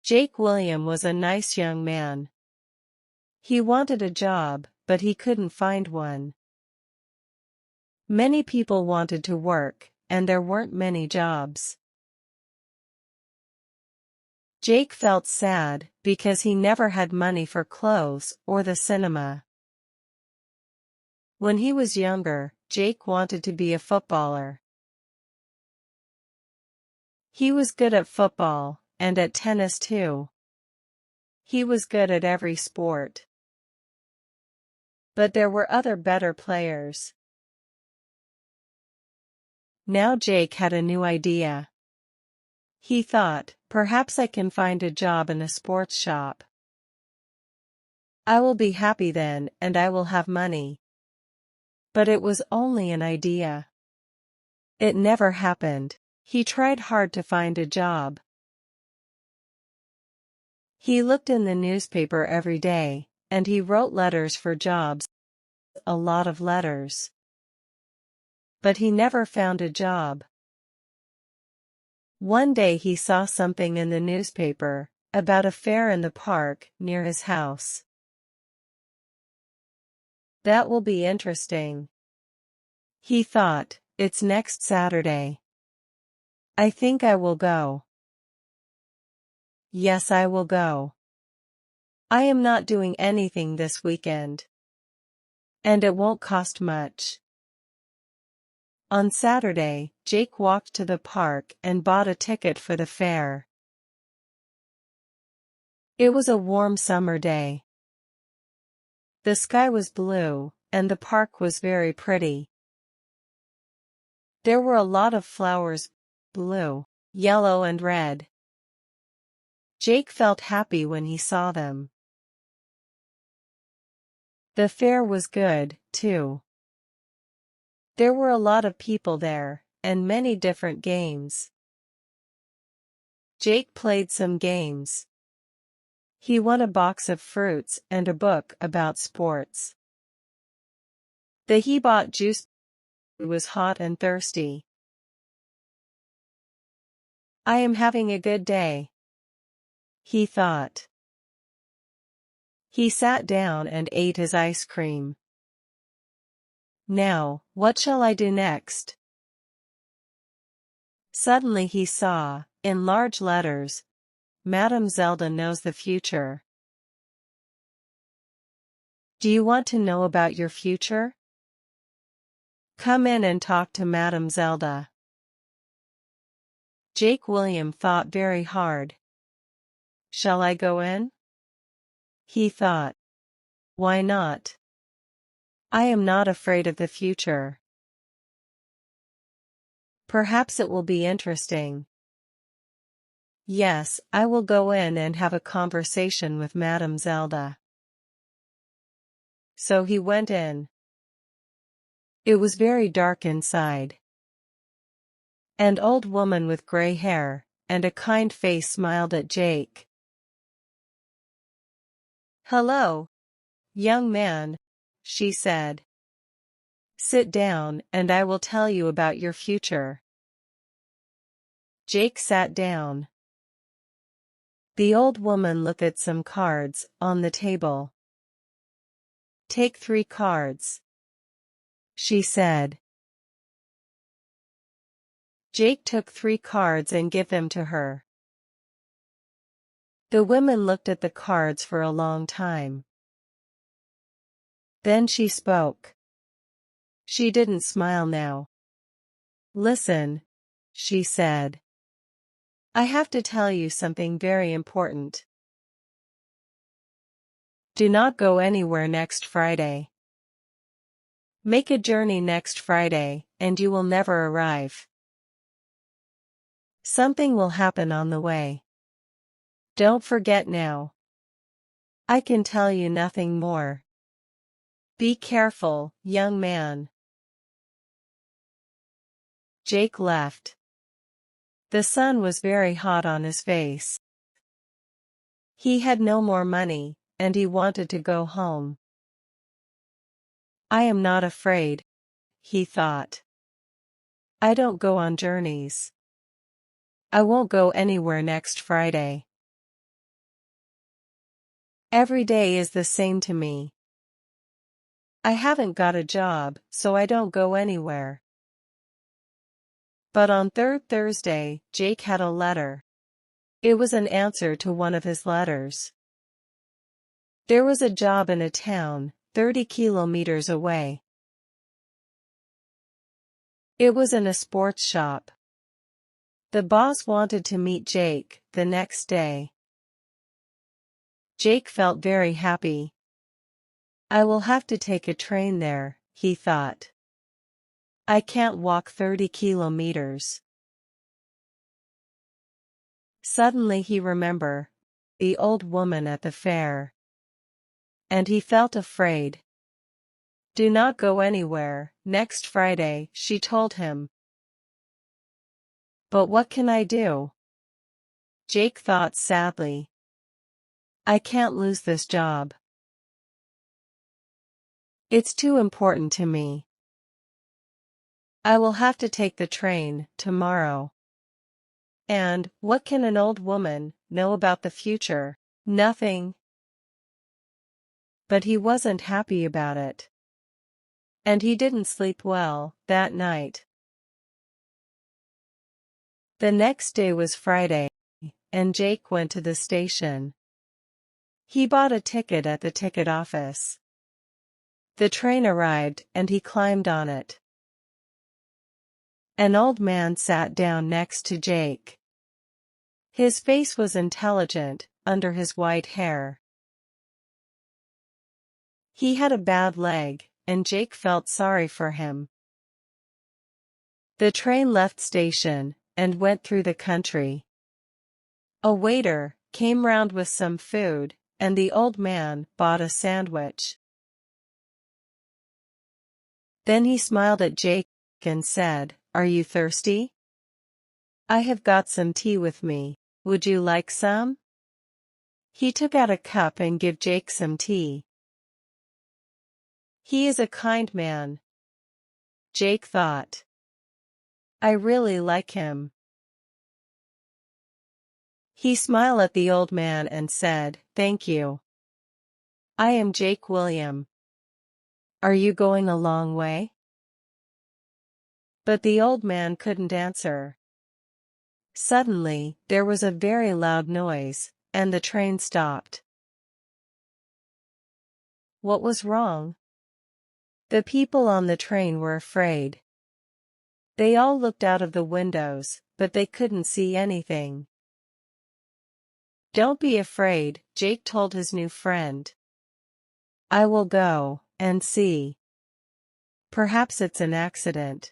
Jake William was a nice young man. He wanted a job, but he couldn't find one. Many people wanted to work, and there weren't many jobs. Jake felt sad because he never had money for clothes or the cinema. When he was younger, Jake wanted to be a footballer. He was good at football, and at tennis too. He was good at every sport. But there were other better players. Now Jake had a new idea. He thought, perhaps I can find a job in a sports shop. I will be happy then, and I will have money. But it was only an idea. It never happened. He tried hard to find a job. He looked in the newspaper every day, and he wrote letters for jobs, a lot of letters. But he never found a job. One day he saw something in the newspaper about a fair in the park near his house. That will be interesting. He thought, it's next Saturday. I think I will go. Yes, I will go. I am not doing anything this weekend. And it won't cost much. On Saturday, Jake walked to the park and bought a ticket for the fair. It was a warm summer day. The sky was blue, and the park was very pretty. There were a lot of flowers, blue, yellow and red. Jake felt happy when he saw them. The fair was good, too. There were a lot of people there, and many different games. Jake played some games. He won a box of fruits and a book about sports. He bought juice. It was hot and thirsty. I am having a good day, he thought. He sat down and ate his ice cream. Now, what shall I do next? Suddenly he saw, in large letters, Madame Zelda knows the future. Do you want to know about your future? Come in and talk to Madame Zelda. Jake William thought very hard. Shall I go in? He thought. Why not? I am not afraid of the future. Perhaps it will be interesting. Yes, I will go in and have a conversation with Madame Zelda. So he went in. It was very dark inside. An old woman with gray hair and a kind face smiled at Jake. Hello, young man, she said. Sit down and I will tell you about your future. Jake sat down. The old woman looked at some cards on the table. Take 3 cards, she said. Jake took 3 cards and gave them to her. The woman looked at the cards for a long time. Then she spoke. She didn't smile now. Listen, she said. I have to tell you something very important. Do not go anywhere next Friday. Make a journey next Friday, and you will never arrive. Something will happen on the way. Don't forget now. I can tell you nothing more. Be careful, young man. Jake left. The sun was very hot on his face. He had no more money, and he wanted to go home. I am not afraid, he thought. I don't go on journeys. I won't go anywhere next Friday. Every day is the same to me. I haven't got a job, so I don't go anywhere. But on Thursday, Jake had a letter. It was an answer to one of his letters. There was a job in a town, 30 kilometers away. It was in a sports shop. The boss wanted to meet Jake the next day. Jake felt very happy. I will have to take a train there, he thought. I can't walk 30 kilometers. Suddenly he remembered the old woman at the fair. And he felt afraid. Do not go anywhere, next Friday, she told him. But what can I do? Jake thought sadly. I can't lose this job. It's too important to me. I will have to take the train tomorrow. And what can an old woman know about the future? Nothing. But he wasn't happy about it. And he didn't sleep well that night. The next day was Friday, and Jake went to the station. He bought a ticket at the ticket office. The train arrived and he climbed on it. An old man sat down next to Jake. His face was intelligent under his white hair. He had a bad leg, and Jake felt sorry for him. The train left station and went through the country. A waiter came round with some food, and the old man bought a sandwich. Then he smiled at Jake and said, "Are you thirsty? I have got some tea with me. Would you like some?" He took out a cup and gave Jake some tea. He is a kind man, Jake thought. I really like him. He smiled at the old man and said, "Thank you. I am Jake William. Are you going a long way?" But the old man couldn't answer. Suddenly, there was a very loud noise, and the train stopped. What was wrong? The people on the train were afraid. They all looked out of the windows, but they couldn't see anything. Don't be afraid, Jake told his new friend. I will go and see. Perhaps it's an accident.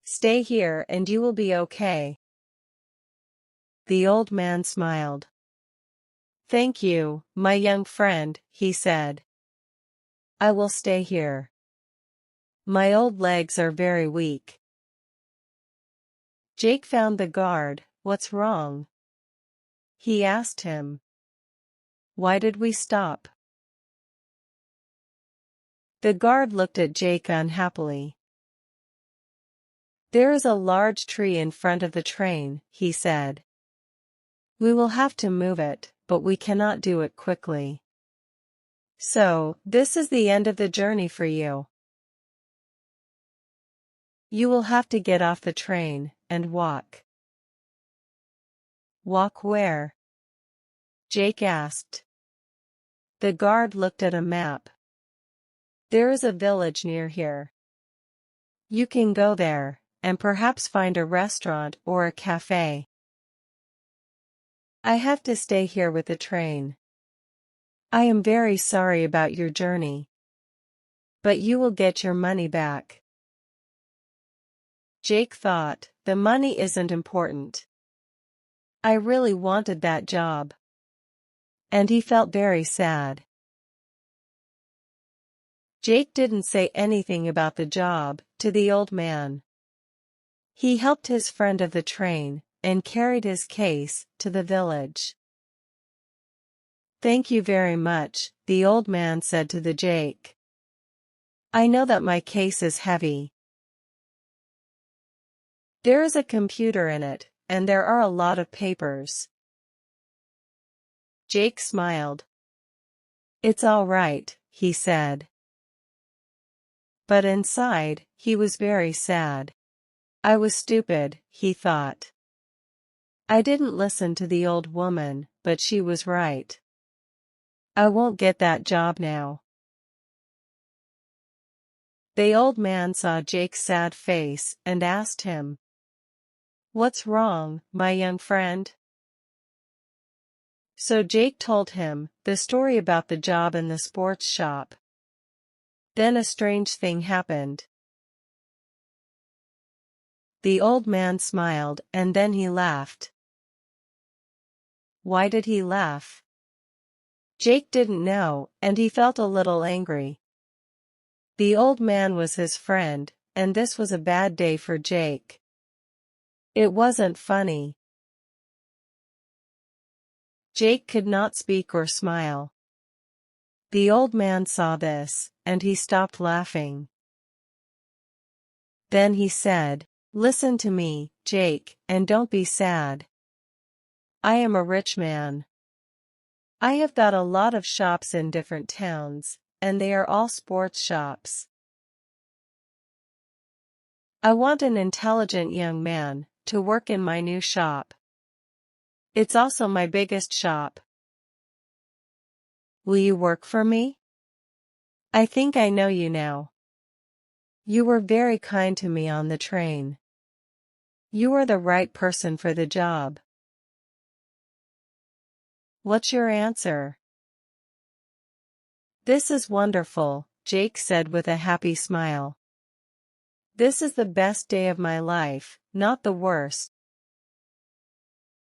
Stay here and you will be okay. The old man smiled. Thank you, my young friend, he said. I will stay here. My old legs are very weak. Jake found the guard. What's wrong? He asked him. Why did we stop? The guard looked at Jake unhappily. There is a large tree in front of the train, he said. We will have to move it, but we cannot do it quickly. So, this is the end of the journey for you. You will have to get off the train and walk. Walk where? Jake asked. The guard looked at a map. There is a village near here. You can go there, and perhaps find a restaurant or a cafe. I have to stay here with the train. I am very sorry about your journey. But you will get your money back. Jake thought, the money isn't important. I really wanted that job. And he felt very sad. Jake didn't say anything about the job to the old man. He helped his friend of the train and carried his case to the village. Thank you very much, the old man said to the Jake. I know that my case is heavy. There is a computer in it, and there are a lot of papers. Jake smiled. It's all right, he said. But inside, he was very sad. I was stupid, he thought. I didn't listen to the old woman, but she was right. I won't get that job now. The old man saw Jake's sad face and asked him, "What's wrong, my young friend?" So Jake told him the story about the job in the sports shop. Then a strange thing happened. The old man smiled and then he laughed. Why did he laugh? Jake didn't know, and he felt a little angry. The old man was his friend, and this was a bad day for Jake. It wasn't funny. Jake could not speak or smile. The old man saw this, and he stopped laughing. Then he said, "Listen to me, Jake, and don't be sad. I am a rich man. I have got a lot of shops in different towns, and they are all sports shops. I want an intelligent young man to work in my new shop. It's also my biggest shop. Will you work for me? I think I know you now. You were very kind to me on the train. You are the right person for the job. What's your answer?" "This is wonderful," Jake said with a happy smile. "This is the best day of my life, not the worst.